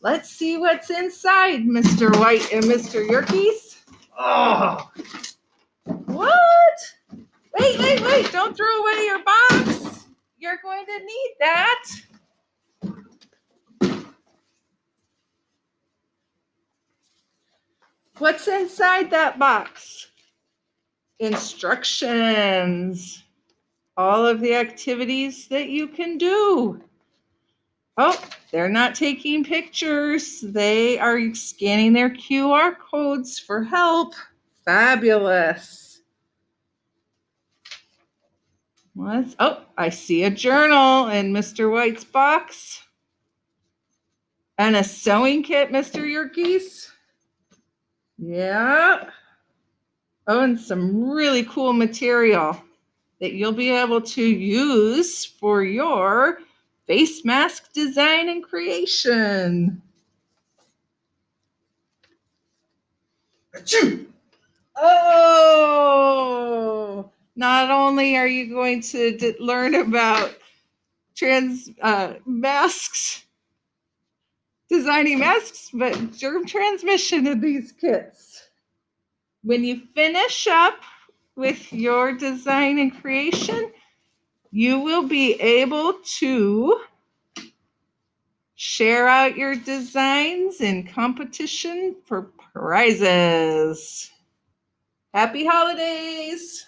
Let's see what's inside, Mr. White and Mr. Yerkes. Oh, what? Wait. Don't throw away your box. You're going to need that. What's inside that box? Instructions. All of the activities that you can do. Oh, they're not taking pictures. They are scanning their QR codes for help. Fabulous. Oh, I see a journal in Mr. White's box. And a sewing kit, Mr. Yerkes. Yeah. Oh, and some really cool material that you'll be able to use for your face mask design and creation. Achoo! Oh, not only are you going to learn about masks, designing masks, but germ transmission in these kits. When you finish up with your design and creation, you will be able to share out your designs in competition for prizes. Happy holidays!